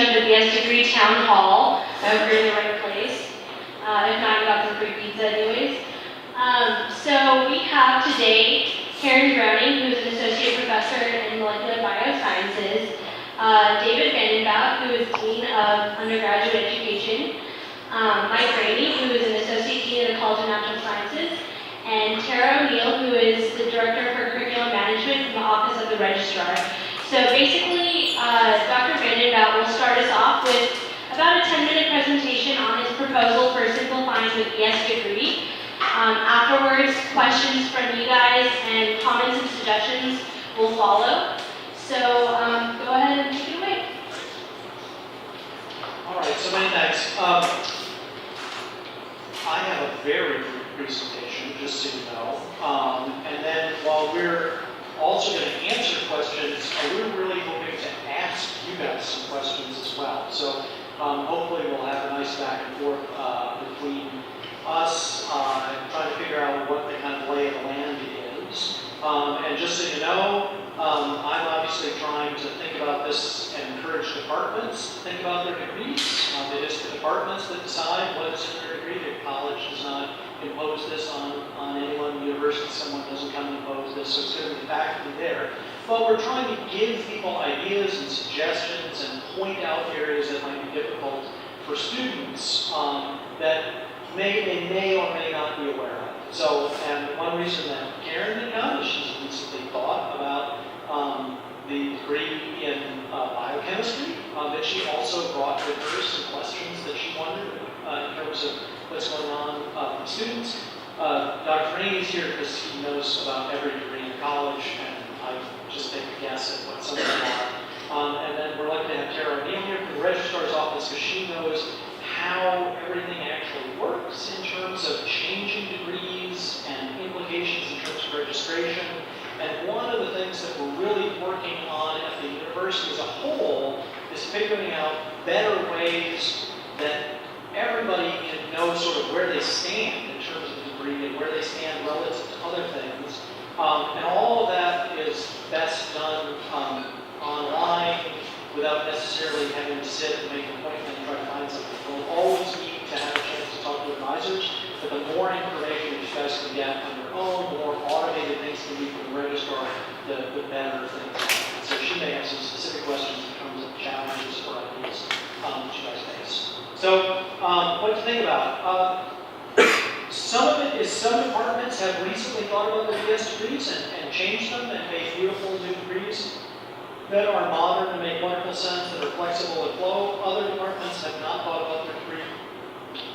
presentation of the BS degree town hall. I hope you're in the right place. If not, you got some free pizza anyways. So we have today Karen Browning, who is an associate professor in molecular biosciences, David Vandenbach, who is dean of undergraduate education, Mike Rainey, who is an associate dean of the College of Natural Sciences, and Tara O'Neill, who is the director for curriculum management from the Office of the Registrar. So basically, Dr. Vandenbach will start us off with about a 10-minute presentation on his proposal for simplifying the BS degree. Afterwards, questions from you guys and comments and suggestions will follow. So go ahead and take it away. All right, so many thanks. I have a very brief presentation, just so you know. And then while we're also going to answer questions, we're really hoping to ask you guys some questions as well. So hopefully we'll have a nice back and forth between us trying to figure out what the kind of lay of the land is. And just so you know, I'm obviously trying to think about this and encourage departments to think about their degrees. It is the departments that decide what is in their degree. The college does not impose this on anyone. The university, someone doesn't come and impose this, so it's going to be faculty there. But we're trying to give people ideas and suggestions and point out areas that might be difficult for students that they may or may not be aware of. So, and one reason that Karen did come is she's recently thought about the degree in biochemistry, that she also brought with her some questions that she wondered in terms of what's going on with students. Dr. Rainey's here because he knows about every degree in college, and I just take a guess at what some of them are. And then we're lucky to have Tara O'Neill here from the Registrar's Office because she knows how everything actually works in terms of changing degrees and implications in terms of registration. And one of the things that we're really working on at the university as a whole is figuring out better ways that everybody can know sort of where they stand in terms of the degree and where they stand relative to other things. And all of that is best done online without necessarily having to sit and make an appointment and try to find something. We'll always need to have a chance to talk to advisors, but the more information that you guys can get on your own, the more automated things can be from the registrar, the better things are. So she may have some specific questions in terms of challenges or ideas that you guys face. So what to think about? Some of it is some departments have recently thought about their BS degrees and changed them and made beautiful new degrees that are modern and make wonderful sense, that are flexible and flow. Other departments have not thought about their degree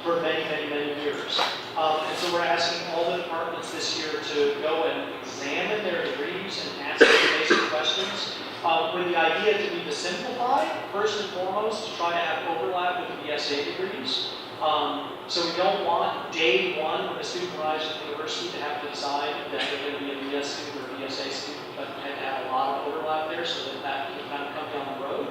for many, many, many years. And so we're asking all the departments this year to go and examine their degrees and ask them basic questions with the idea to be to simplify, first and foremost, to try to have overlap with the BSA degrees. So we don't want day one when a student arrives at the university to have to decide that they're going to be a BS student or a BSA student, but to have a lot of overlap there so that that can kind of come down the road.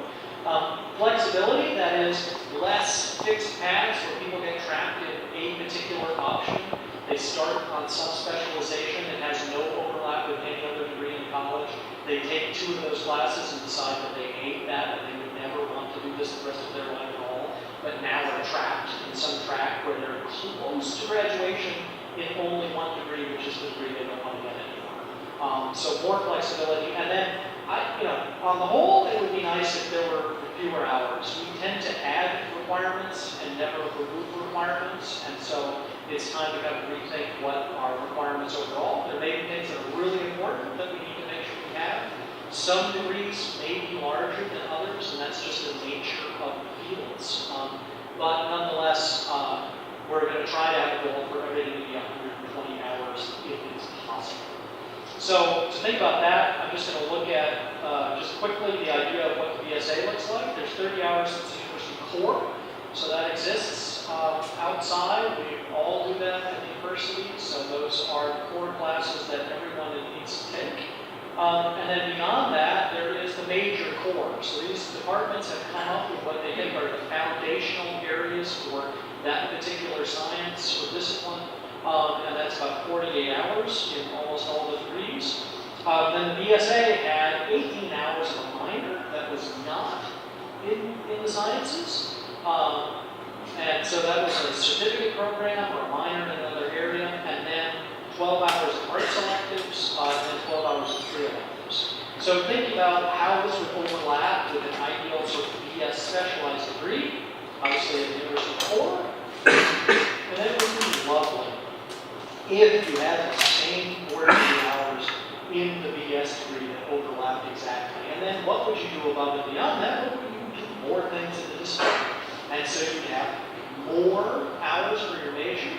Flexibility, that is less fixed paths where people get trapped in a particular option. They start on some specialization that has no overlap with any other degree in college. They take 2 of those classes and decide that they hate that and they would never want to do this the rest of their life at all. But now they're trapped in some track where they're close to graduation in only one degree, which is the degree they don't want to get anymore. So more flexibility. And then, on the whole, it would be nice if there were fewer hours. We tend to add requirements and never remove requirements, and so it's time to kind of rethink what our requirements overall. There may be things that are really important that we need to make sure we have. Some degrees may be larger than others, and that's just the nature of fields. But nonetheless, we're going to try to have a goal for everything to be 120 hours if it's possible. So to think about that, I'm just going to look at just quickly the idea of what the BSA looks like. There's 30 hours since the university core, so that exists outside. We all do that at the university, so those are core classes that everyone needs to take. And then beyond that, there is the major core. So these departments have come up with what they think are the foundational areas for that particular science or discipline. And that's about 48 hours in almost all the degrees. Then the BSA had 18 hours of a minor that was not in the sciences. And so that was a certificate program or a minor in another area, and then 12 hours of arts electives, and then 12 hours of free electives. So think about how this would overlap with an ideal sort of BS specialized degree, obviously at the university core. And then it would be lovely if you had the same 40 hours in the BS degree that overlapped exactly. And then what would you do above and beyond that? What would you do more things in the discipline? And so you'd have more hours for your major.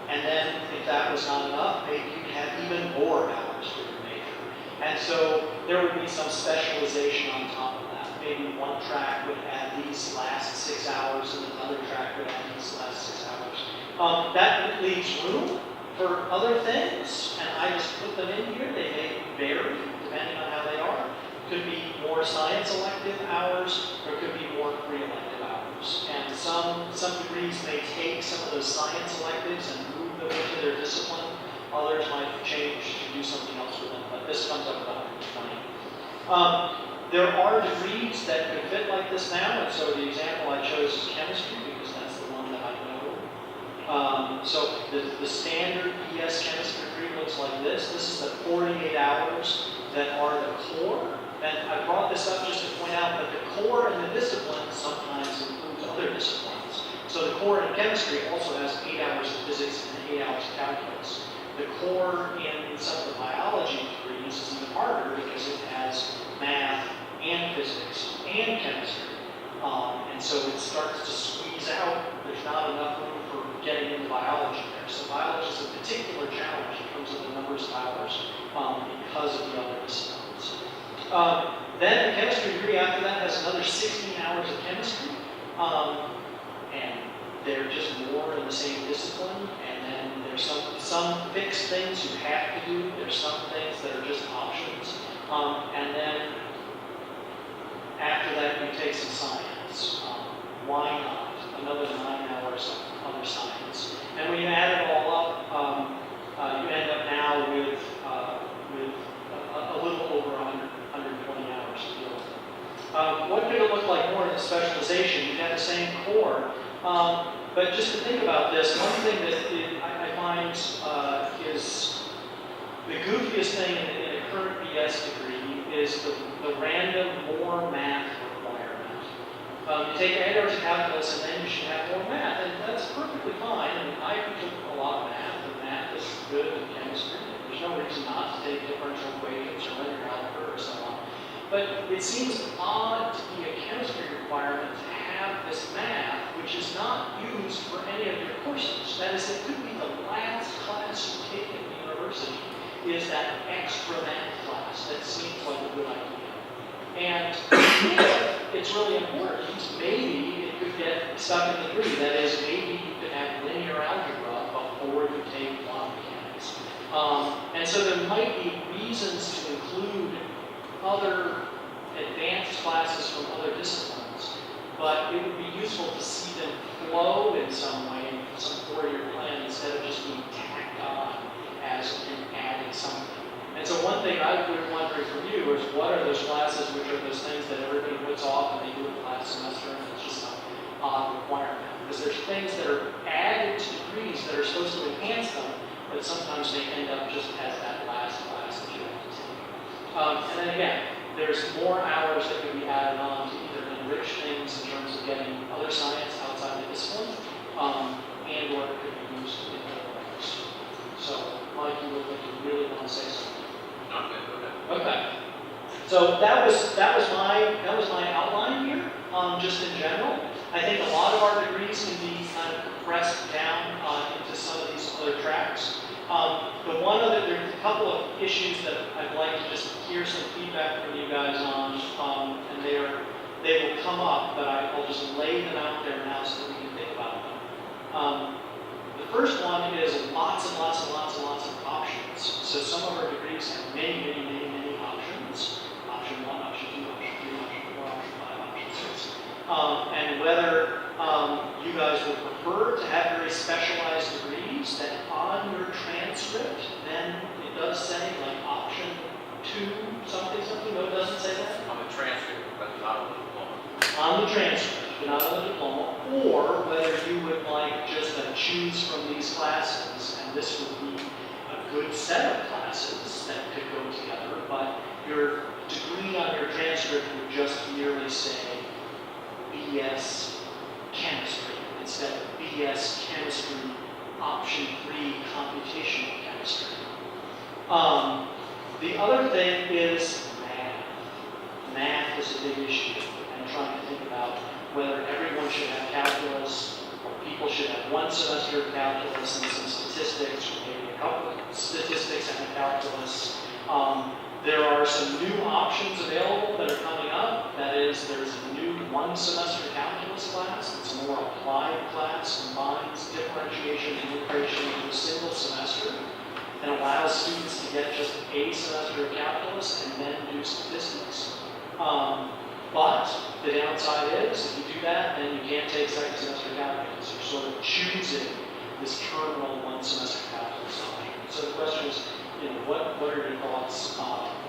And then if that was not enough, maybe you'd have even more hours for your major. And so there would be some specialization on top of that. Maybe one track would add these last 6 hours and another track would add these last 6 hours. That leaves room for other things, and I just put them in here. They may vary depending on how they are. Could be more science elective hours, or could be more free elective hours. And some degrees may take some of those science electives and move them into their discipline. Others might change to do something else with them, but this comes up about 120. There are degrees that could fit like this now, and so the example I chose is chemistry because that's the one that I know. So the standard BS chemistry degree looks like this. This is the 48 hours that are the core. And I brought this up just to point out that the core in the discipline sometimes includes other disciplines. So the core in chemistry also has 8 hours of physics and 8 hours of calculus. The core in some of the biology degrees is even harder because it has math and physics and chemistry. And so it starts to squeeze out. There's not enough room for getting into biology there. So biology is a particular challenge in terms of the numbers of hours because of the other disciplines. Then the chemistry degree after that has another 16 hours of chemistry. And they're just more in the same discipline. And then there's some fixed things you have to do. There's some things that are just options. And then after that, you take some science. Why not? Another 9 hours of other science. And when you add it all up, you end up now with a little over 120 hours to deal with. What could it look like more in the specialization? You'd have the same core. But just to think about this, one thing that I find is the goofiest thing in a current BS degree is the random more math requirement. You take 8 hours of calculus and then you should have more math, and that's perfectly fine. I mean, I took a lot of math, and math is good in chemistry. There's no reason not to take differential equations or linear algebra or so on. But it seems odd to be a chemistry requirement to have this math, which is not used for any of your courses. That is, it could be the last class you take at the university is that extra math class. That seems like a good idea. And if it's really important, maybe it could get stuck in the degree. That is, maybe you could have linear algebra before you take quantum mechanics. And so there might be reasons to include other advanced classes from other disciplines, but it would be useful to see them flow in some way, in some 4-year plan, instead of just being tacked on as in adding something. And so one thing I would wondering from you is what are those classes, which are those things that everybody puts off and they do it last semester, and it's just an odd requirement. Because there's things that are added to degrees that are supposed to enhance them, but sometimes they end up just as that last class that you have to take. And then again, there's more hours that can be added on to either enrich things in terms of getting other science outside the discipline, and or it could be used in other ways. So, Mike, you look like you really want to say something. Okay. So that was my outline here, just in general. I think a lot of our degrees can be kind of compressed down into some of these other tracks. There's a couple of issues that I'd like to just hear some feedback from you guys on, and they will come up, but I'll just lay them out there now so that we can think about them. The first one is lots and lots and lots and lots of options. So some of our degrees have many, many, many, many options. Option 1, option 2, option 3, option 4, option 5, option 6. And whether you guys would prefer to have very specialized degrees that on your transcript, then it does say like option 2, something, no, it doesn't say that? On the transcript, but not on the diploma. On the transcript. choose from these classes, and this would be a good set of classes that could go together, but your degree on your transcript would just merely say BS Chemistry instead of BS Chemistry Option 3 Computational Chemistry. The other thing is math. Math is a big issue, and trying to think about whether everyone should have calculus, or people should have one semester of calculus and some statistics, or maybe a couple of statistics and a calculus. There are some new options available that are coming up. That is, there's a new one semester calculus class. It's a more applied class, combines differentiation and integration into a single semester, and allows students to get just a semester of calculus and then do statistics. But the downside is, if you do that, then you can't take second semester calculus. You're sort of choosing this terminal one semester calculus option. So the question is, what are your thoughts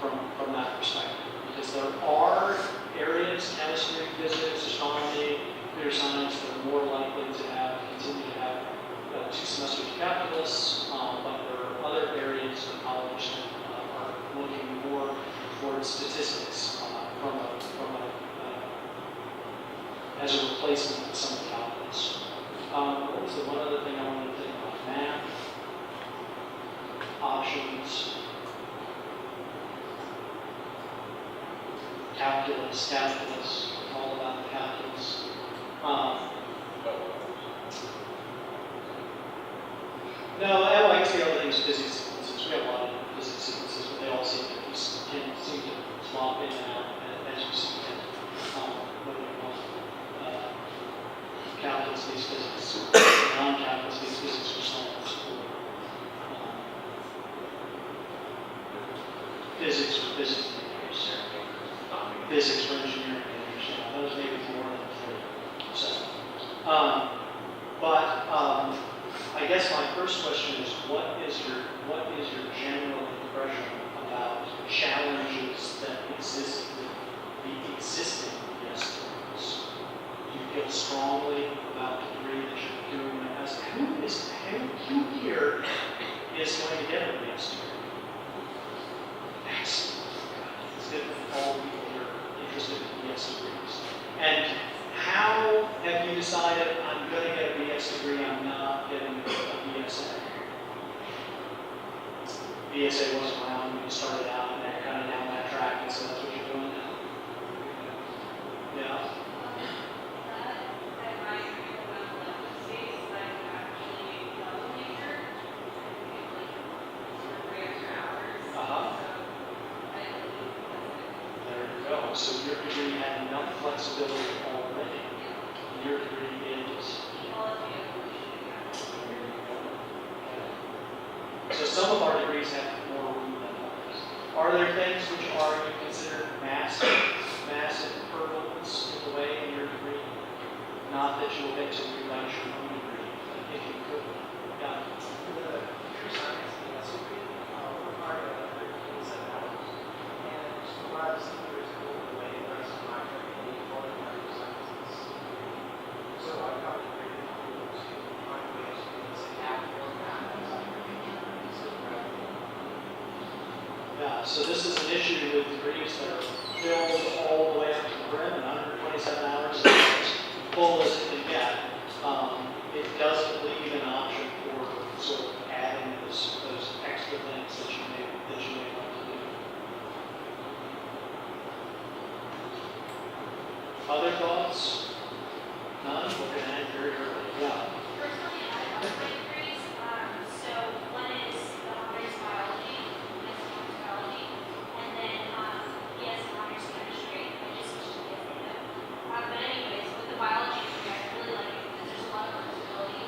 from that perspective? Because there are areas, chemistry, physics, astronomy, computer science, that are more likely to continue to have 2 semesters of calculus, but there are other areas of college that are looking more towards statistics as a replacement for some of the calculus. What was the one other thing I wanted to think about? Math, options, calculus, all about the calculus. No, I like the other things, physics sequences. We have a lot of physics sequences, but they all seem to swap in and out as you see them. What do you call it? Calculus-based physics, non-calculus-based physics for science, physics for business majors, physics for engineering majors. Those may be more than 3. So, I guess my first question is, what is your general impression about challenges that exist with the existing BS degrees? Do you feel strongly about the degree that you're doing? As who here is going to get a BS degree? Excellent. It's good for all people who are interested in BS degrees. And how have you decided, I'm going to get a BS degree, I'm not getting a BSA? BSA wasn't around when you started out, and they're kind of down that track, and so that's what you're doing now? Yeah. So your degree had enough flexibility already. Your degree is. So some of our degrees have more room than others. Are there things which you consider massive hurdles in the way in your degree? Not that you will get to rewrite your own degree, but if you could. Yeah. The computer science BS degree required a 37 hours, and a lot of seniors go away the rest of my training for the computer sciences. So I got a great to find ways to have more math as I Yeah, so this is an issue with degrees that are filled all the way up to the brim in 127 hours, as full as it can get. It doesn't leave an option for sort of adding those extra things that you may want to do. Other thoughts? None? We're going to end very early. Yeah. Personally, I have 3 degrees. So one is honors biology, yes, honors biology, and then yes, honors chemistry. I just switched to yes, but anyways, with the biology degree, I really like it because there's a lot of flexibility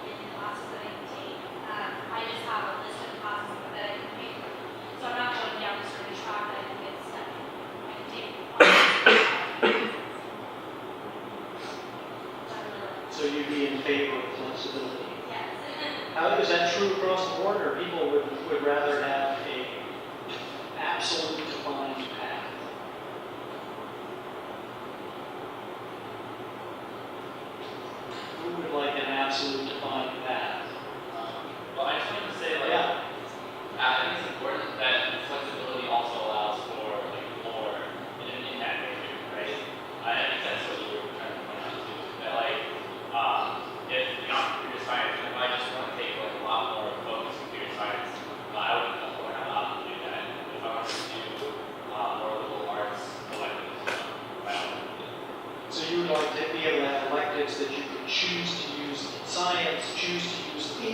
in the classes that I can take. I just have a list of classes that I can pick from. So I'm not going down a certain track that I can get stuck in. I can take So you'd be in favor of flexibility. yes. How is that true across the board, or people would rather have a absolute defined path? Who would like an absolute defined path?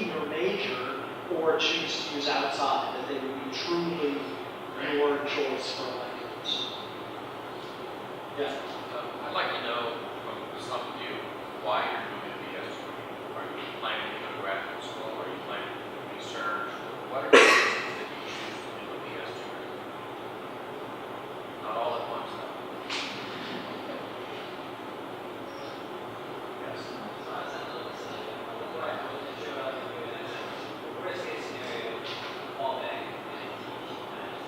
senior major or choose to use outside, that they would be truly your choice for electives. Yeah. I'd like to know from some of you why you're doing a BS degree. Are you planning to go to graduate school? Are you planning to do research? What are the reasons that you choose to do a BS degree? Not all at once, though. Yes. Worst case scenario, fall back and teach math.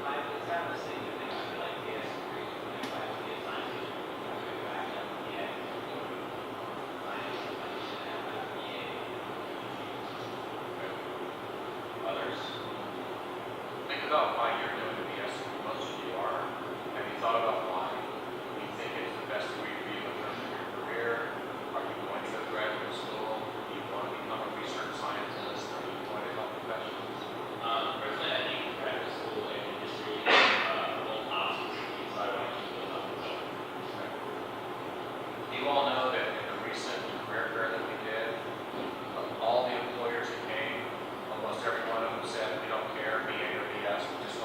I was having the same thing, I feel like PS degree, when I have to get time to go back up, yeah. Others? Think about why you're doing a BS degree. Most of you are. Have you thought about why? Do you think it's the best degree for you in terms of your career? Are you going to go to graduate school? Do you want to become a research scientist? Are you going to help professionals? Personally, I think graduate school and industry both options, so I want to keep those options open. You all know that in the recent career fair that we did, of all the employers that came, almost every one of them said, we don't care, BA or BS, we just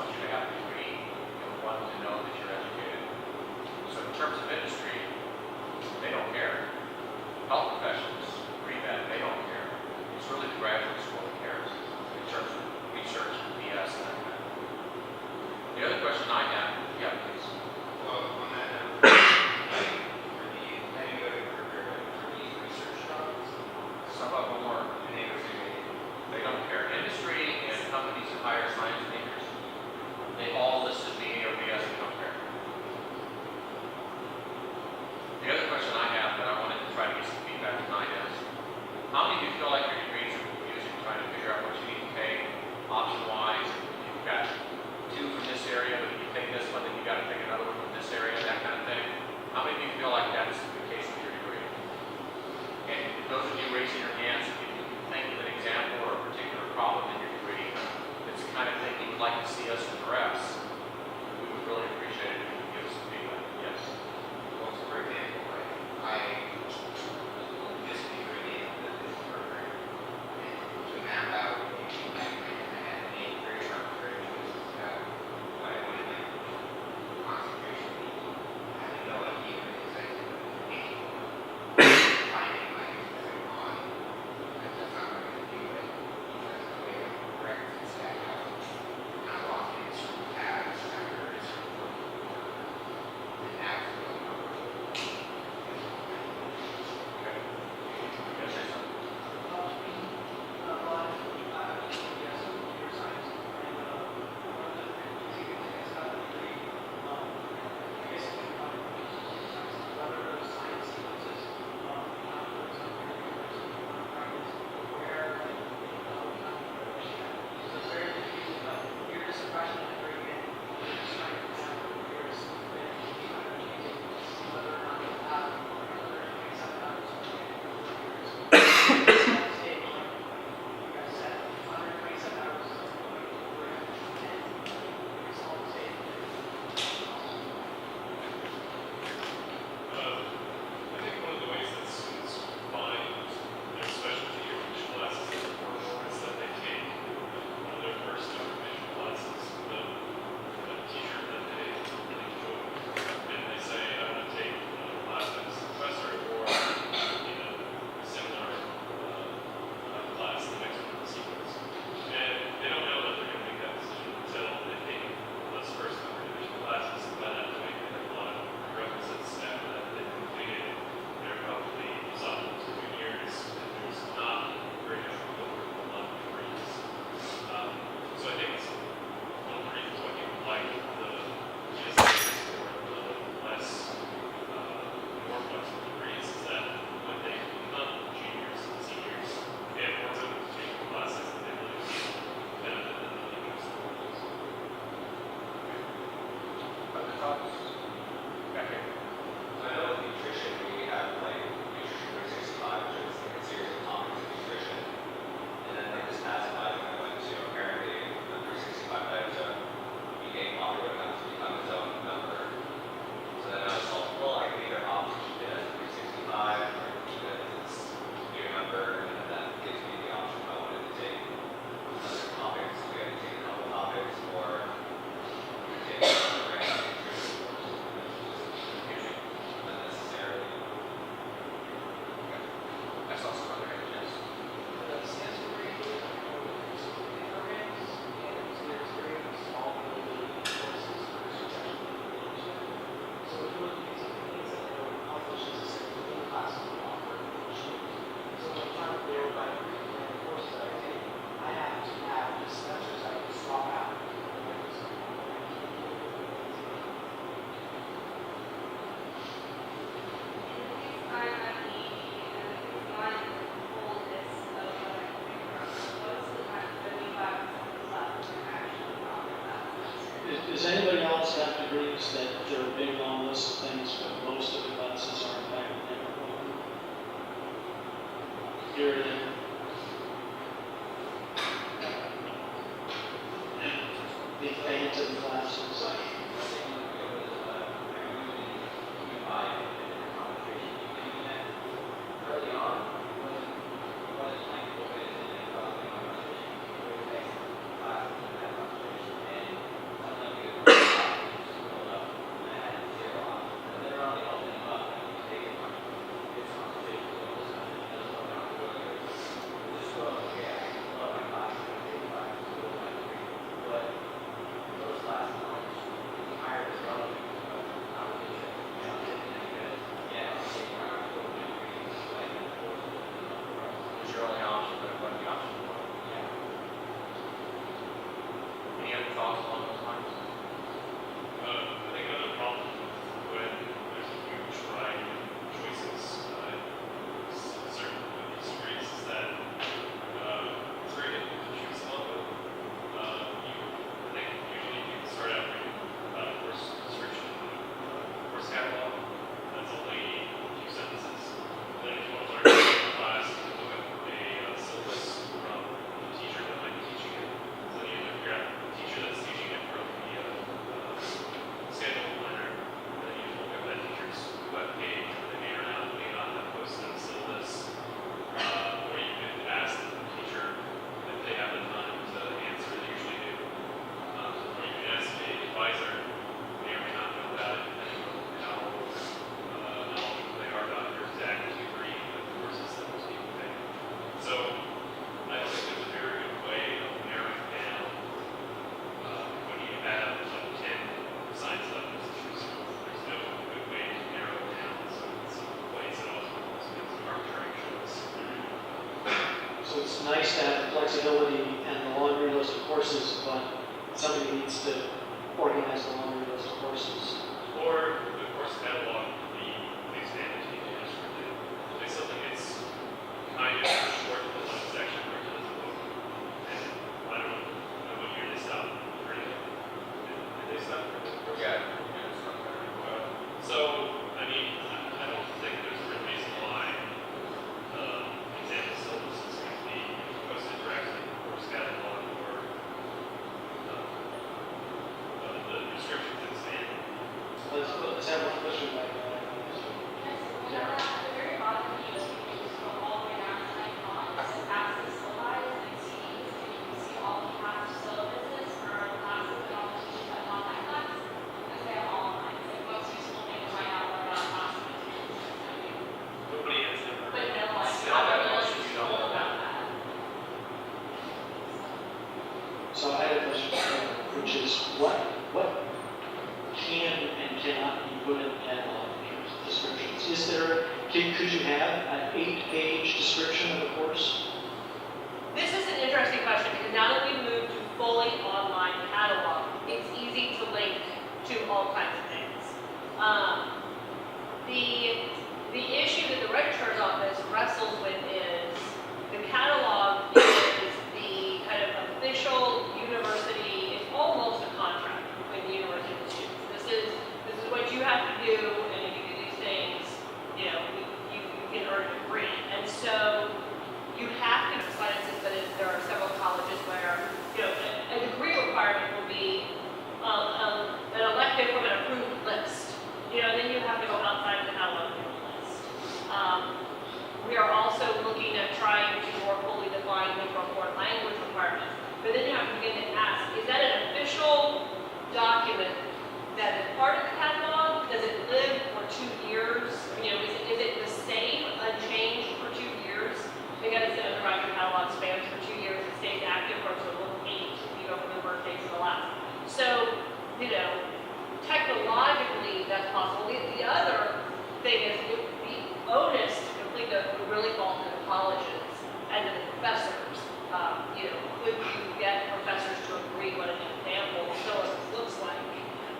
agrees that they're a big long list of things, but most of the classes are in fact never open. Here it is. The phantom classes. Early on, when it's like open and causing conversation, we would make class and have conversation, and sometimes you would pull up and I had zero options, and then around the opening up, and you take it, it's conversation, so it's not, it doesn't work out really good. Just go, okay, I love my class, I'm gonna take class, so my degree, but those classes aren't higher as relevant to the conversation, you know, because, yeah, I'm taking my degree, like, It's your only option, but what the option was. Any other thoughts along those lines? I think another problem when there's a huge variety of choices, certain with these degrees is that it's very difficult to choose one, but I think usually you can start out with course description, course catalog, that's only a few sentences. Then if you want to learn about the class, you can look up a syllabus from the teacher that might be teaching it. So you have to figure out the teacher that's teaching it from the schedule planner, then you look up that teacher's webpage, or they may or may not have posted a syllabus. Or you can ask the teacher if they have the time to answer, they usually do. Or you can ask the advisor, may or may not know about it, depending on how knowledgeable they are about your exact degree of the courses that most people take. So I don't think there's a very good way of narrowing down when you have like 10 science subjects. There's no good way to narrow it down. So it's a place that also makes some arbitrary choice. So it's nice to have the flexibility and the laundry list of courses, but somebody needs to organize the laundry list of courses. Or the course catalog could be expanded to be descriptive. It's something that's kind of short to one section or to the book. And I don't know what year they stopped printing it. Did they stop printing it? Yeah, it's not better. So, I mean, I don't think there's a real reason why example syllabus is going to be posted directly in the course catalog or the descriptions expanded. Let's have one question back there. Nobody has ever. Still have motions you don't want that. So I had a question, which is what can and cannot be put in the catalog in terms of descriptions? Is there, could you have an 8-page description of a course? This is an interesting question because now that we've moved to fully online catalog, it's easy to link to all kinds of things. The issue that the registrar's office wrestles with is the catalog is the kind of official university, it's almost a contract between the university and the students. This is what you have to do, and if you do these things, you know, you can earn a degree. And so you have to sciences, but there are several colleges where, you know, a degree requirement will be an elective from an approved list. You know, then you have to go outside of the catalog list. We are also looking at trying to more fully define the foreign language requirements. But then you have to begin to ask, is that an official document that is part of the catalog? Does it live for 2 years? You know, is it the same, unchanged for 2 years? Because the undergraduate catalog spans for 2 years, it stays active for a total of 8 if you go from the birthday to the last. So, you know, technologically that's possible. The other thing is the onus to complete the really falls to the colleges and to the professors. You know, could you get professors to agree what an example syllabus looks like?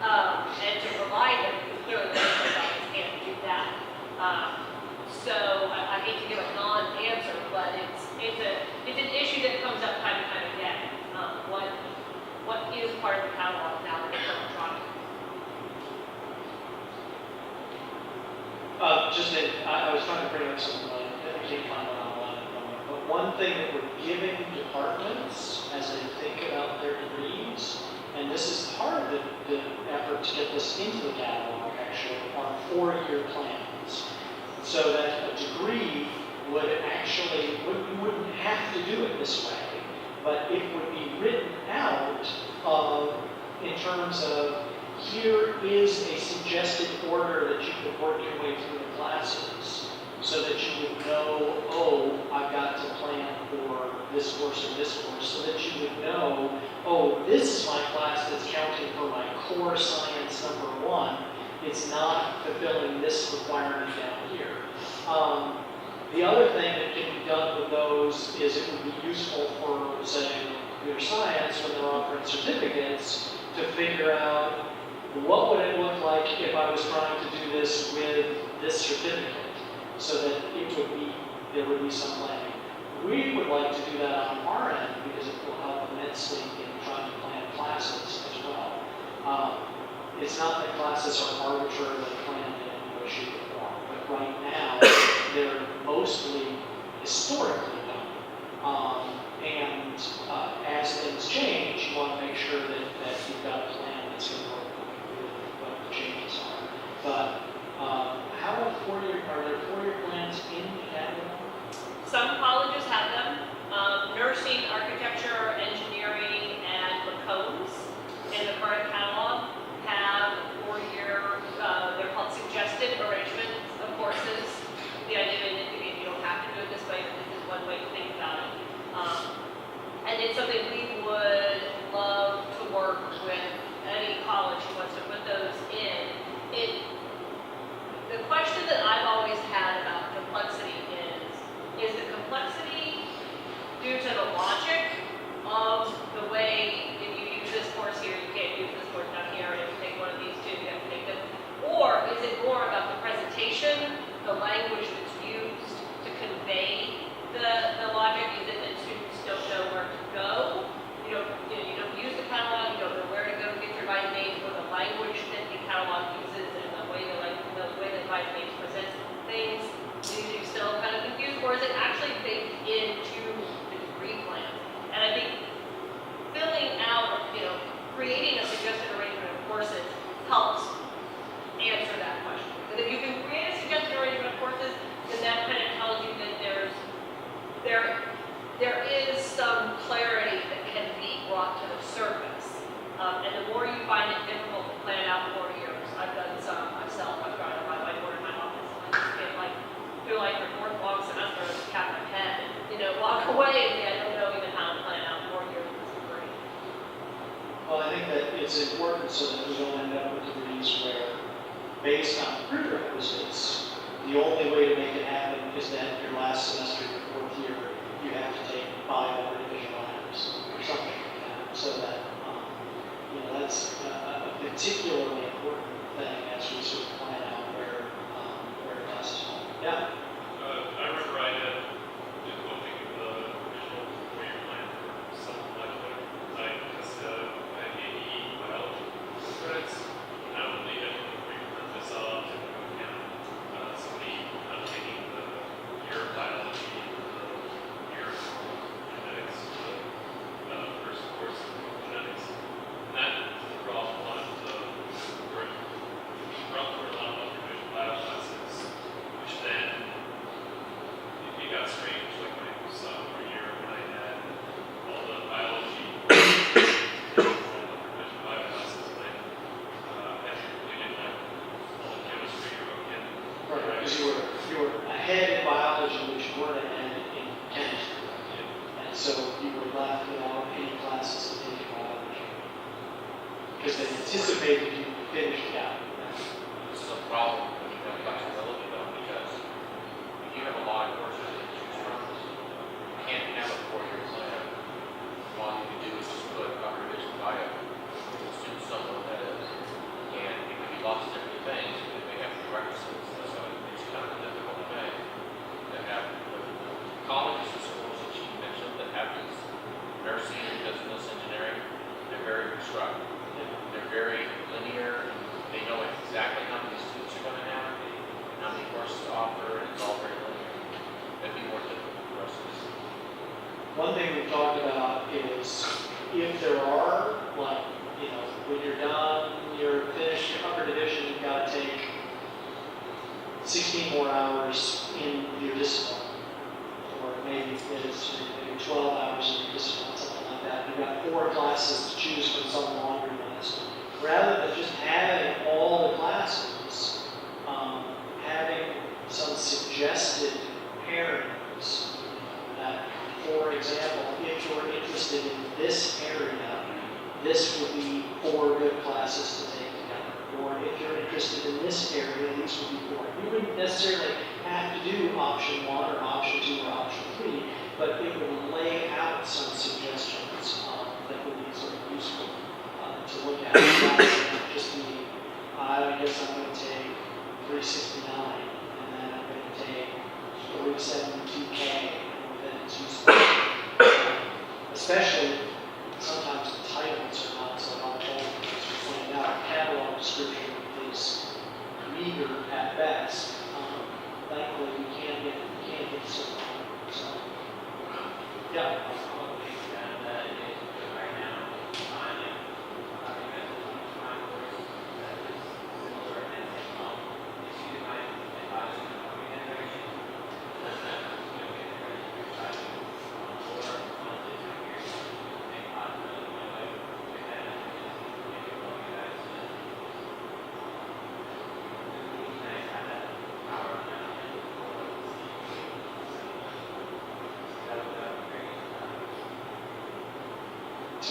And to provide them, because clearly the professors can't do that. So I hate to give a non-answer, but it's an issue that comes up time and time again. What is part of the catalog now that it's electronic? I was trying to bring up something, I can't find it online at the moment, but one thing that we're giving departments as they think about their degrees, and this is part of the effort to get this into the catalog actually, are 4-year plans. So that a degree would actually, you wouldn't have to do it this way, but it would be written out in terms of, here is a suggested order that you could work your way through the classes so that you would know, oh, I've got to plan for this course or this course, so that you would know, oh, this is my class that's counting for my core science number 1. It's not fulfilling this requirement down here. The other thing that can be done with those is it would be useful for, say, computer science when they're offering certificates to figure out what would it look like if I was trying to do this with this certificate, so that there would be some planning. We would like to do that on our end because it will help immensely in trying to plan classes as well. It's not that classes are arbitrarily planned in any way, shape, or form, but right now they're mostly historically done. As things change, you want to make sure that you've got a plan that's going to work with what the changes are. But are there 4-year plans in the catalog? Some colleges have them. Nursing, architecture, engineering, and Lacones in the current catalog have 4-year, they're called suggested arrangements of courses. The idea being that you don't have to do it this way, but this is one way to think about it. And it's something we would love to work with any college who wants to put those in. The question that I've always had about complexity is the complexity due to the logic of the way, if you use this course here, you can't use this course down here, and if you take one of these two, you have to take them. Or is it more about the presentation, the language that's used to convey the logic? Is it that students don't know where to go? You don't use the catalog, you don't know where to go to get your advice aids, or the language that the catalog uses and the way the advice aids presents things. You still kind of confused, or is it actually baked into the degree plan? And I think filling out, creating a suggested arrangement of courses helps answer that question. Because if you can create a suggested arrangement of courses, then that kind of tells you that there is some clarity that can be brought to the surface. And the more you find it difficult to plan out 4 years, I've done some myself. I've tried on my whiteboard in my office, and I just get feel like your 4th long semester is cap my head and walk away and say, I don't know even how to plan out 4 years of this degree. Well, I think that it's important so that we don't end up with degrees where, based on prerequisites, the only way to make it happen is that your last semester, your 4th year, you have to take 5 more division honors or something like that. So that, that's a particularly important thing as we sort of plan out where classes fall. Yeah. I remember I had developing the original 4-year plan for some molecular design because I had AE biology credits. And I would leave it in the 4-year plan. I saw typical account somebody taking the year of biology, the year of genetics, the first course of genetics. And that brought a lot of observation lab classes, which then it got strange, like my sophomore year when I had all the biology intervention lab classes, and I really didn't have all the chemistry or organic. Right, because you were ahead in biology, which you weren't ahead in chemistry. And so you were left without any classes to take in biology. Because they anticipated you finished out. This is a problem when you have flexibility though, because if you have a lot of courses that you choose from, you can't have a 4-year plan. All you can do is just put upper division bio. The students don't know what that is. And it can be lots of different things, because they have prerequisites. So it's kind of a difficult thing to have. Colleges and schools that you mentioned that have these nursing and business engineering, they're very prescribed. They're very linear. They know exactly how many students you're going to have. One thing we've talked about is if there are, like, when you're done, you're finished your upper division, you've got to take 16 more hours in your discipline. Or maybe it's maybe 12 hours in your discipline, something like that. You've got 4 classes to choose from, some longer ones. Rather than just having all the classes, having some suggested pairings that, for example, if you're interested in this area, this would be 4 good classes to take together. Or if you're interested in this area, these would be 4. You wouldn't necessarily have to do option 1 or option 2 or option 3, but it would lay out some suggestions that would be sort of useful to look at. Just be, I guess I'm going to take 369, and then I'm going to take 372K, and then it's useful. Especially, sometimes the titles are not so helpful. As we pointed out, catalog description is meager at best. Thankfully, we can get so far. So, yeah.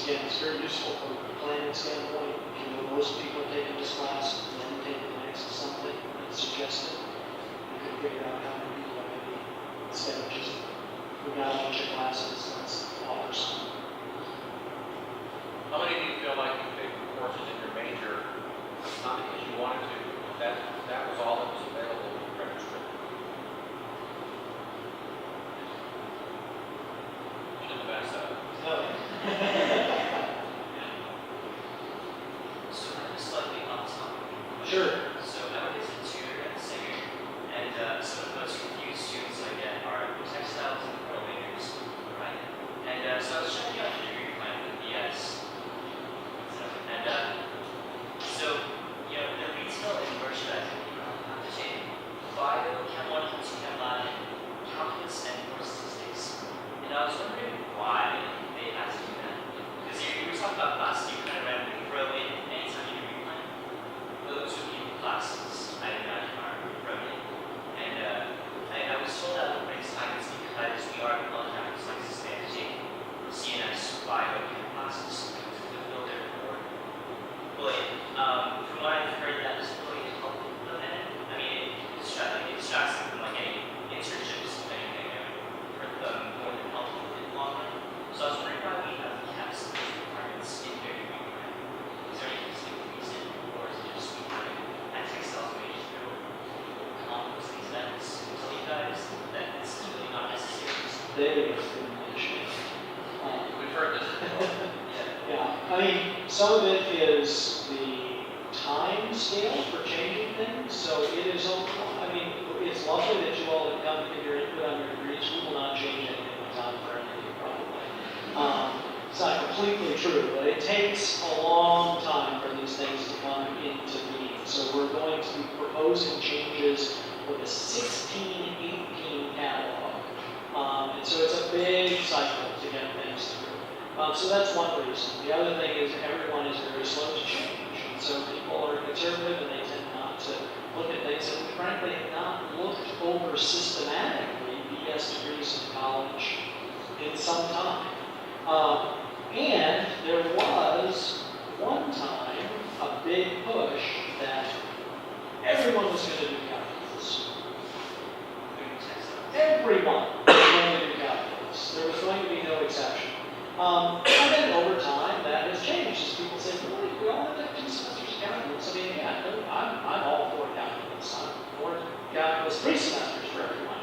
Again, it's very useful from a planning standpoint. If you know most people are taking this class, and then take the next something that's suggested, you can figure out how many people are going to be, instead of just, we got a bunch of classes, let's offer some. How many of you feel like you take courses in your major, not because you wanted to, that was all that was available in your register? Shouldn't have asked that. No. So I'm slightly off topic. Sure. So I was a tutor and a singer, and some of the most confused students I get are textiles and pearl makers, right? And so I was checking out the degree plan for the BS. And so, the retail and merchandising have to take bio, Chem 1, Chem 2, Chem Lab, calculus, and more statistics. And I was wondering why they had to do that. Because you were talking about classes you kind of randomly throw in anytime you degree plan. Those would be classes I imagine are thrown in. And I was told that would make science because we are college after sciences, they have to take CNS, bio, Chem classes to fulfill their core. But from what I've heard, that doesn't really help them. I mean, it distracts them from like any internships, if anything, and hurt them more than help them in the long run. So I was wondering why we have caps and requirements in their degree plan. Is there any specific reason, or is it just we kind of at textiles majors go accomplish these events and tell you guys that this is really not necessary? They discrimination. We've heard this before. Yeah, I mean, some of it is the time scale for changing things. So it is, I mean, it's lovely that you all have come to give your input on your degrees. We will not change anything in time for anything, probably. It's not completely true, but it takes a long time for these things to come into being. So we're going to be proposing changes with a 16-18 catalog. And so it's a big cycle to get things through. So that's one reason. The other thing is everyone is very slow to change. And so people are conservative and they tend not to look at things that frankly have not looked over systematically BS degrees in college in some time. And there was one time a big push that everyone was going to do calculus. Everyone was going to do calculus. There was going to be no exception. And then over time, that has changed. As people say, well, we all have to have 2 semesters of calculus. I mean, yeah, I'm all for calculus. I'm for calculus 3 semesters for everyone.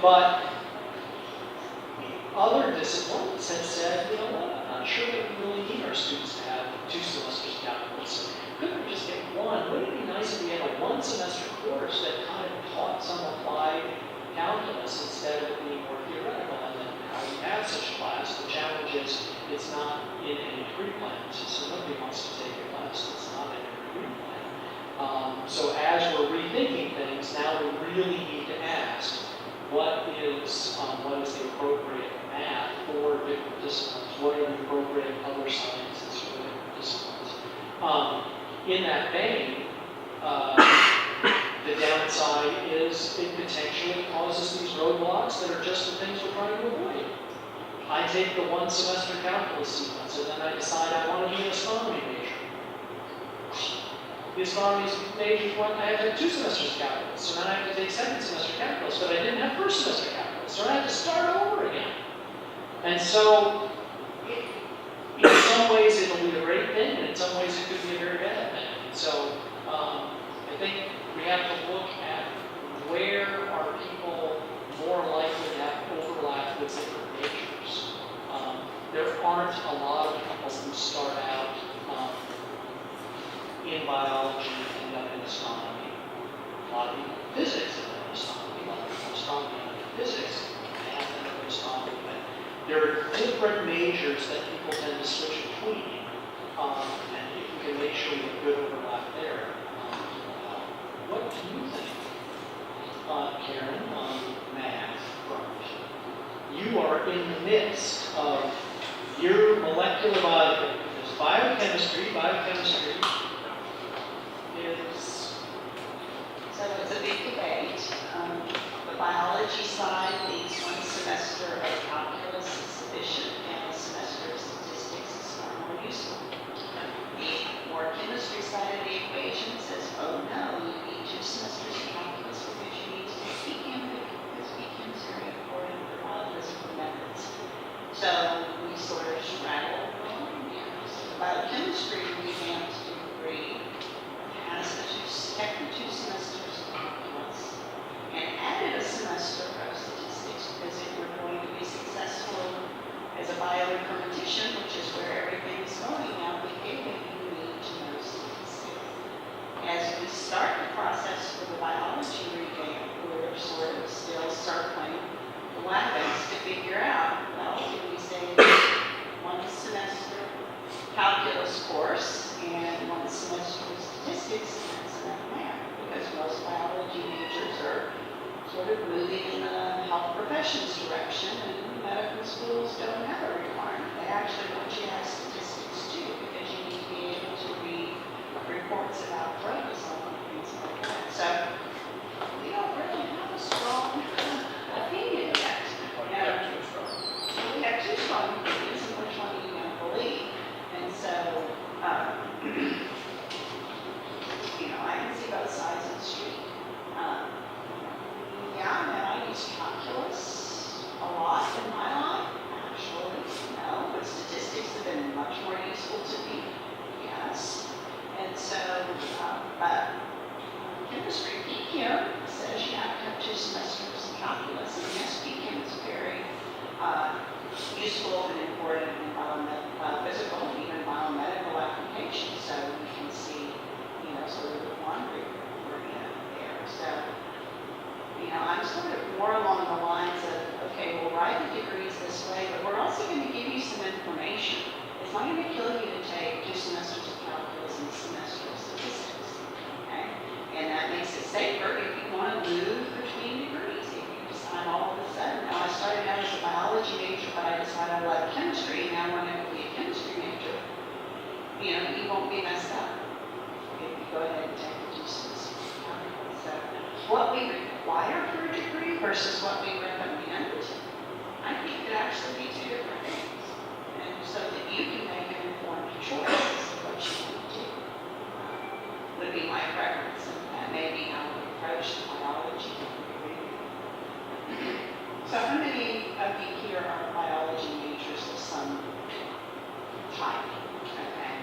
But other disciplines have said, you know what, I'm not sure that we really need our students to have 2 semesters of calculus. Couldn't we just get 1? Wouldn't it be nice if we had a 1 semester course that kind of taught some applied calculus instead of it being more theoretical? And then why we have such a class. The challenge is it's not in any degree plans, so nobody wants to take a class that's not in a degree plan. So as we're rethinking things, now we really need to ask, what is the appropriate math for different disciplines? What are the appropriate other sciences for different disciplines? In that vein, the downside is it potentially causes these roadblocks that are just the things we're trying to avoid. I take the one semester calculus sequence and then I decide I want to be an astronomy major. The astronomy major one, I have to have 2 semesters of calculus, so then I have to take second semester calculus, but I didn't have first semester calculus, so I have to start over again. And so, in some ways it'll be a great thing, and in some ways it could be a very bad thing. And so, I think we have to look at where are people more likely to have overlap with different majors. There aren't a lot of people who start out in biology and end up in astronomy. A lot of people in physics end up in astronomy, a lot of people in astronomy end up in physics, math end up in astronomy. But there are different majors that people tend to switch between, and if we can make sure we have good overlap there, what do you think, Karen, on math front? You are in the midst of your molecular biology. There's biochemistry. Biochemistry is... So it's a big debate. The biology side thinks 1 semester of calculus is sufficient and a semester of statistics is far more useful. The more chemistry side of the equation says, oh no, you need 2 semesters of calculus because you need to take PChem because PChem is very important for biophysical methods. So we sort of straddle along there. So the biochemistry revamped degree has kept the 2 semesters of calculus and added a semester of statistics because if we're going to be successful as a bioinformatician, which is where everything is going now, we need to know statistics. As we start the process for the biology revamp, we're sort of still circling the wagons to figure out, well, do we say 1 semester calculus course and 1 semester of statistics, and that's enough math, because most biology majors are sort of moving in the health professions direction, and medical schools don't have a requirement. They actually want you to have statistics too, because you need to be able to read reports about drug design and things like that. So we don't really have a strong opinion yet. We have 2 strong opinions, and which one are you going to believe? And so, I can see both sides of the street. I use calculus a lot in my life, actually. No, but statistics have been much more useful to me. Yes. And so, but chemistry, PChem says you have to have 2 semesters of calculus, and yes, PChem is very useful and important in biophysical and even biomedical applications. So we can see, sort of the quandary we're in there. So, I'm sort of more along the lines of, okay, we'll write the degrees this way, but we're also going to give you some information. It's not going to kill you to take 2 semesters of calculus and a semester of statistics, okay? And that makes it safer if you want to move between degrees. If you decide all of a sudden, now I started out as a biology major, but I decided I love chemistry, and now I'm going to be a chemistry major. You won't be messed up if you go ahead and take the 2 semesters of calculus. So what we require for a degree versus what we recommend, I think could actually be 2 different things. And so that you can make an informed choice as to what you want to do would be my preference, and that may be how we approach the biology degree. So how many of you here are biology majors of some type? Okay.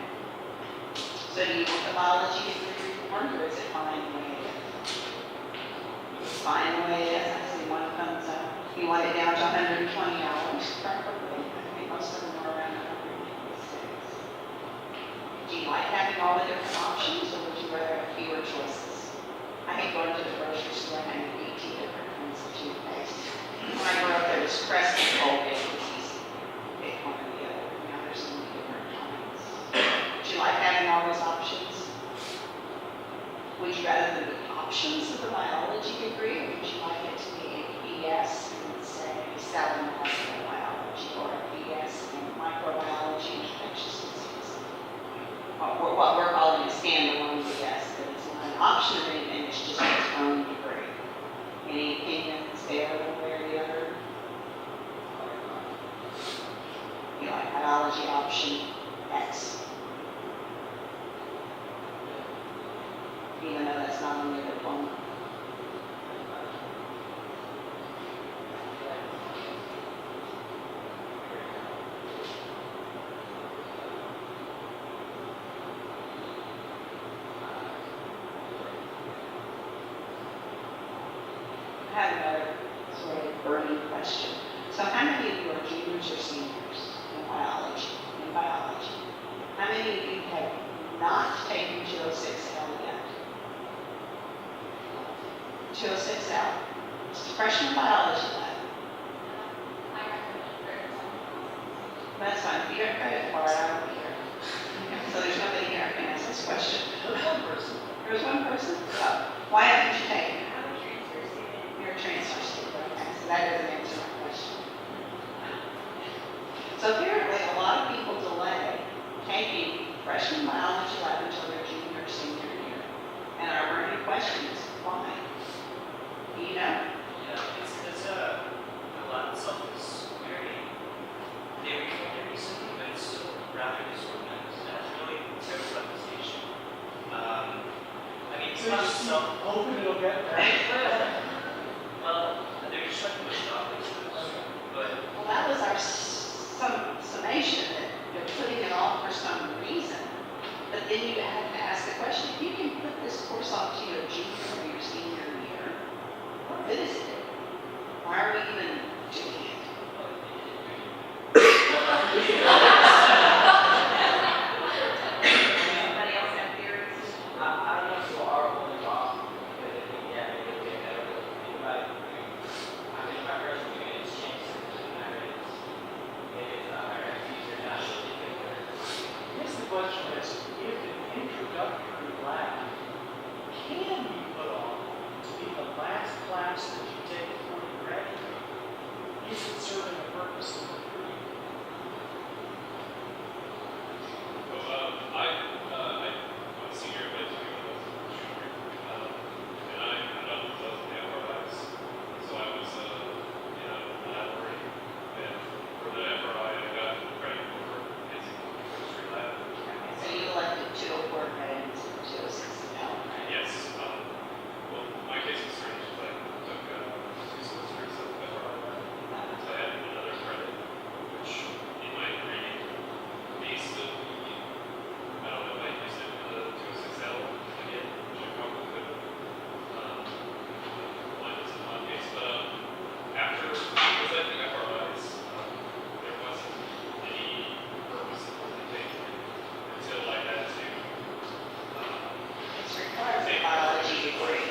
So do you want the biology degree reformed, or is it fine the way it is? It's fine the way it is. I see one thumbs up. You want it down to 120 hours, preferably. I think most of them are around 126. Do you like having all the different options, or would you rather have fewer choices? I hate going to the grocery store and having 18 different kinds of toothpaste. When I grew up, there was Crest and Colgate. options of the biology degree, or would you like it to be a BS in, say, cell and molecular biology, or a BS in microbiology and infectious disease? Or what we're calling a standalone BS, but it's not an option of anything, it's just its own degree. Any opinions there, one way or the other? You know, like biology option X. Even though that's not on the diploma. I have another sort of burning question. So how many of you are juniors or seniors in biology? How many of you have not taken 206L yet? 206L. It's the freshman biology lab. I recommend it. That's fine. If you get credit for it, I won't be here. So there's nobody here who can ask this question. There's one person. There was one person? Oh. Why haven't you taken it? I'm a transfer student. You're a transfer student. Okay, so that doesn't answer my question. So apparently a lot of people delay taking freshman biology lab until their junior or senior year. And our burning question is why? Do you know? Yeah, it's because the lab itself is very, they reformed it recently, but it's still rather disorganized. It has really terrible reputation. I mean, it's So not just some, hoping it'll get better. well, they're just trying to push it off, I suppose. But Well, that was our summation that they're putting it off for some reason. But then you have to ask the question, if you can put this course off to your junior or your senior year, what good is it? Why are we even doing it? Anybody else have theories? I don't know if you are only off, but yeah, maybe it'll get better. Think about it. I mean, my freshman year, it's changed since I read it. Our fees are not really good. I guess the question is, if an introductory lab can be put on to be the last class that you take before you graduate, is it serving a purpose in the degree? I'm a senior, but I was a junior, and I got the MRIs, so I was, laboratory, and for the MRI, I got credit for basic chemistry lab. So you elected to award credit instead of 206L, right? Yes, well, my case was strange, but I took 2 semesters of MRI lab, so I had another credit, which in my degree, basically, I don't know if I used it for the 206L again, which I probably could have. Mine was in one case, but after, because I think MRIs, there wasn't any purpose in really taking it until I had to, It's required for biology degree.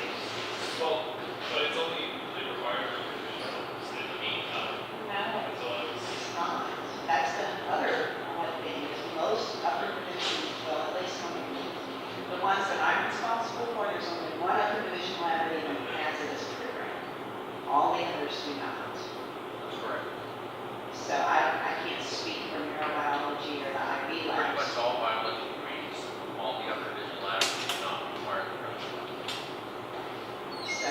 well, but it's only really required for provisional in the meantime, No, until I was, it's not. That's the other thing, is most upper division, well, at least some of them, the ones that I'm responsible for, there's only one upper division lab that even has it as a program. All the others do not. That's correct. So I can't speak for neurobiology or the IB Pretty much labs. all biology degrees, all the upper division labs do not require the freshman. So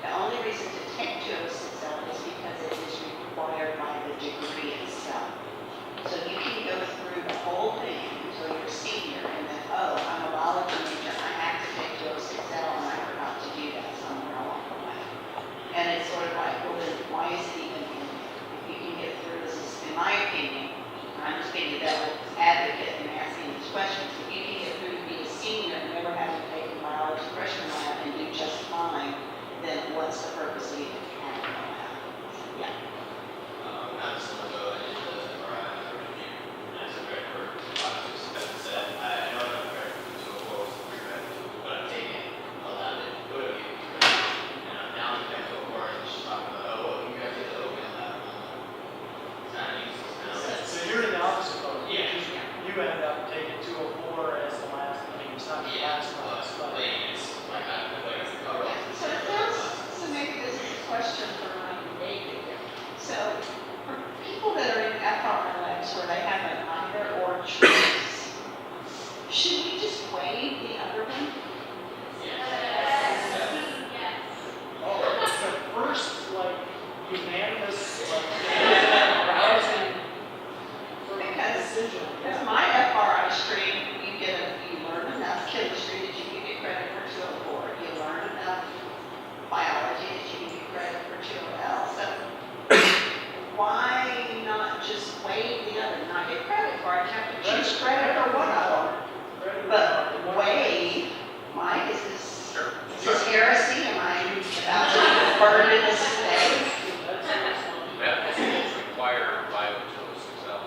the only reason to take 206L is because it is required by the degree itself. So you can go through the whole thing until you're a senior and then, oh, I'm a biology major, I have to take 206L and I forgot to do that somewhere along the way. And it's sort of like, well then why is it even in there? If you can get through this, in my opinion, I'm just being the devil's advocate and asking these questions, if you can get through to be a senior and never having taken biology freshman lab and do just fine, then what's the purpose of even having a lab? Yeah. Not just gonna go into the MRI review. As a graduate, obviously, as I said, I know I'm a graduate, so close to pre-graduate, but I'm taking a lab that could have given me credit. And I'm now in the technical part and just talking about, oh, well, you guys get the open lab. It's kind of useless now. So you're in the opposite boat. Yeah. You ended up taking 204 as the last, I mean, it's not the last class, but. It's like, I feel like it's the cover or have to choose credit or one of them. But Wade, Mike, is this heresy? Am I about to burn in this state? Medical schools require bioutilities Excel.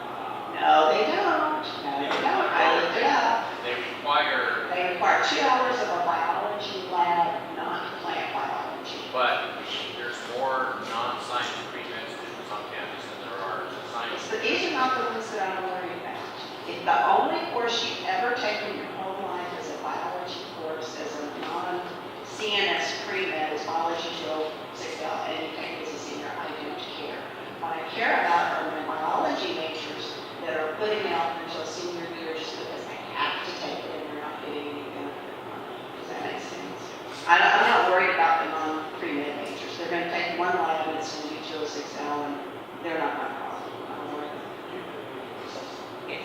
No, they don't. No, they don't. I looked it up. They require, They require 2 hours of a biology lab, not plant biology. but there's more non-science pre-med students on campus than there are science. But these are not the ones that I'm worried about. If the only course you've ever taken your whole life is a biology course as a non-CNS pre-med is biology till 6L, and you take it as a senior, I don't care. What I care about are my biology majors that are putting out until senior year just because they have to take it and they're not getting any benefit from it. Does that make sense? I'm not worried about the non-pre-med majors. They're going to take one lab and it's going to be till 6L, and they're not my problem. I'm worried about it. So, yes.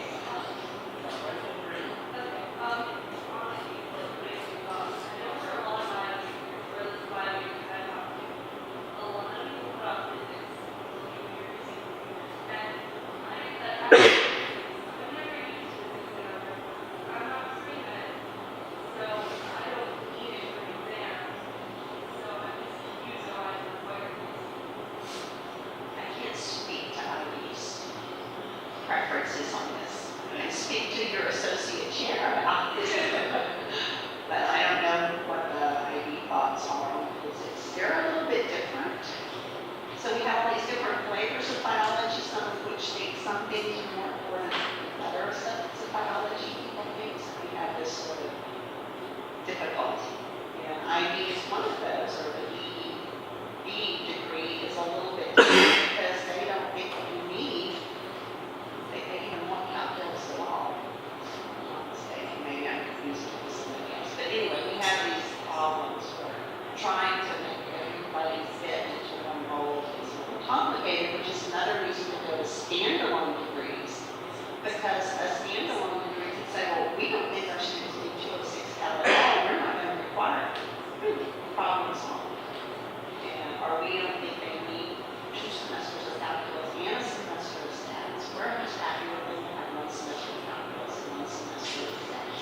I can't speak to IB's preferences on this. I can speak to your associate chair about this. But I don't know what the IB thoughts are on physics. They're a little bit different. So we have all these different flavors of biology, some of which think some things are more important than other aspects of biology. People think so we have this sort of difficulty. And IB is one of those, or the EE degree is a little bit different because they don't think what you need. They even want calculus at all. If I'm not mistaken, maybe I'm confusing it with somebody else. But anyway, we have these problems where trying to make everybody fit into one mold is a little complicated, which is another reason to go to standalone degrees. Because a standalone degree could say, well, we don't think our students need 206 Cal at all. We're not going to require it. Problem solved. And or we don't think they need 2 semesters of calculus and a semester of stats. We're just happy with them to have 1 semester of calculus and 1 semester of stats.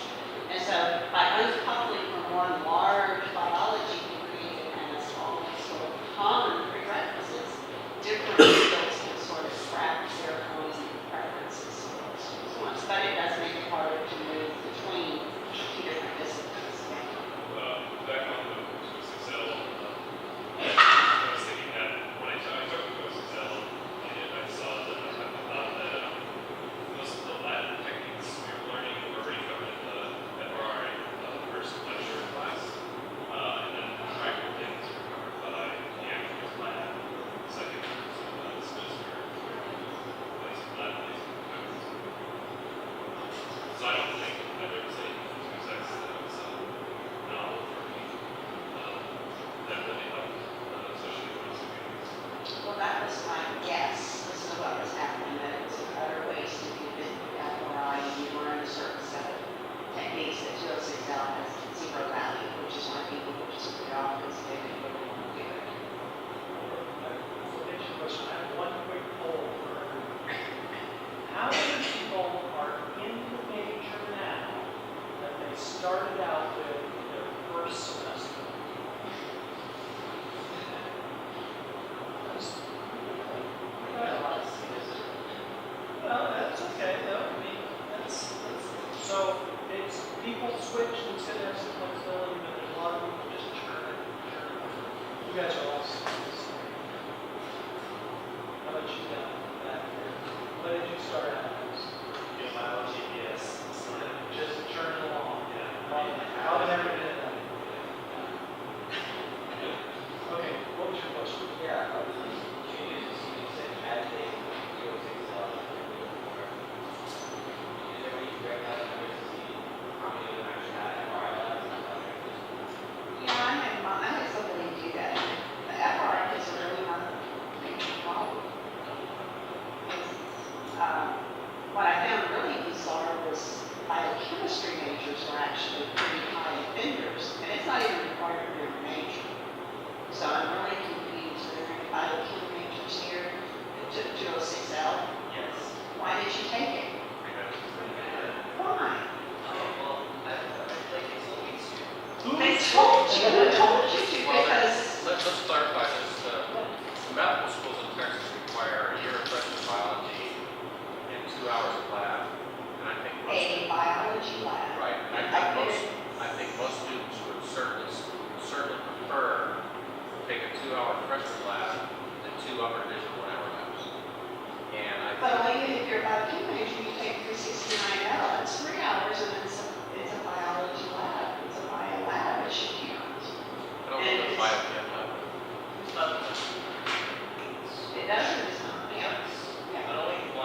And so by uncoupling from one large biology degree that has all these sort of common prerequisites, different fields can sort of scrap their own preferences for those students. But it does make it harder to move between 2 different disciplines. Back on the Excel, I was thinking that when I took the Excel, and I saw that I thought that most of the Latin techniques we were learning were already covered in the FRI first lecture class, and then the practical things were covered by the actual lab second semester, place of lab, place of practice. So I don't think that there was any sex that was novel for me. That really helped, especially for those communities. Well, that was my guess. This is what was happening, that it was other ways to do it with FRI, and you learn a certain set of techniques that 206L has 0 value, which is why people go to super job because they didn't really want to do it. Question. I have one quick poll for everyone. How many people are in the major now that they started out with their first semester? Well, that's okay though. I mean, that's so it's people switch and say there's some flexibility, but there's a lot of people just churn it. You guys are all students. How about you got back here? What did you start out as? Biology, yes. Just churning along. Yeah. How never did it. Okay, what was your question? Yeah, I was just curious to see, you said as they go 6L, is there any direct numbers to see how many of them actually have MRI labs and how many just Yeah, I had somebody do that. The FRI is really not a major problem. What I found really bizarre was biochemistry majors were actually pretty high offenders, and it's not even required for your major. So I'm really confused. Are there any biochem majors here? 206L? Yes. Why did you take it? Because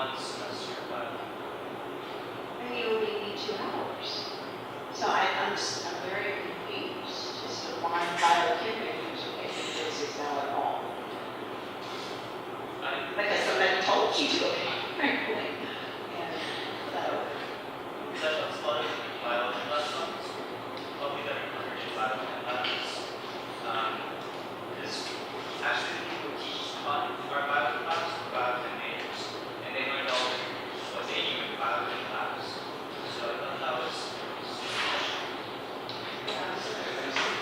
one semester biology. And you only need 2 hours. So I'm very confused as to why biochemistry is taking this Excel at all. Because somebody told you to, apparently. And so, Because I thought a lot of biology lessons, probably that are covered in biology classes. Because actually the people who teach our biology classes were biology majors, and they learned all the what they knew in biology class. So I thought that was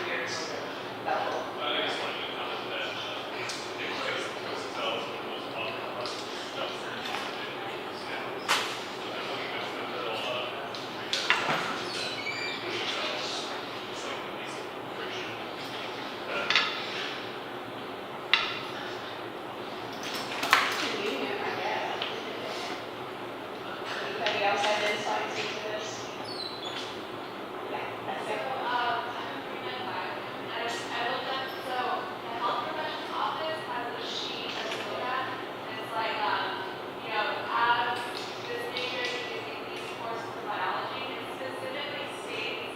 weird. well, I just wanted to comment that, because Excel is one of the most popular stuff for individuals now. So I'm looking at the middle, it's like at least friction. convenient, I guess. Anybody else have insights into this? Yeah, that's it. I looked up, so the health professions office has a sheet that you look at, and it's like, as this major is using these courses for biology, it specifically states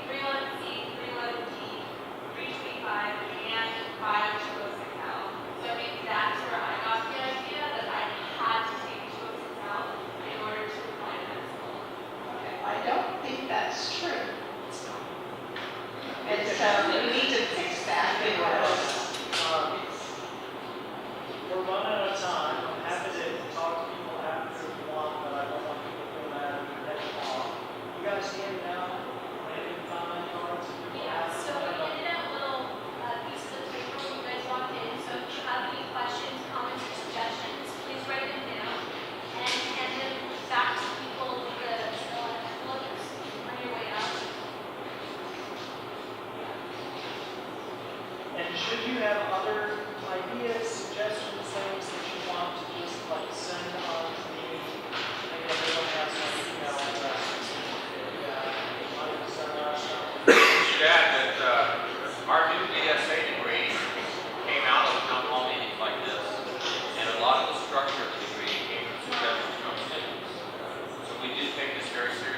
311C, 311D, 325, and 5206L. So I mean, that's where I got the idea that I had to take 206L in order to apply to med school. Okay, I don't think that's true. And so we need to fix that because We're running out of time. I'm happy to talk to people after if you want, but I don't want people to feel bad if you're heading off. You guys handing out random comment cards? Yeah, so we handed out little pieces of paper when you guys walked in, so if you have any questions, comments, or suggestions, please write them down and hand them back to people with the envelopes on your way out. And should you have other ideas, suggestions, things that you want to just like send on to me, maybe everyone has my email address. I should add that our new DSA degree came out of town hall meetings like this, and a lot of the structure of the degree came from suggestions from students. So we do take this very seriously.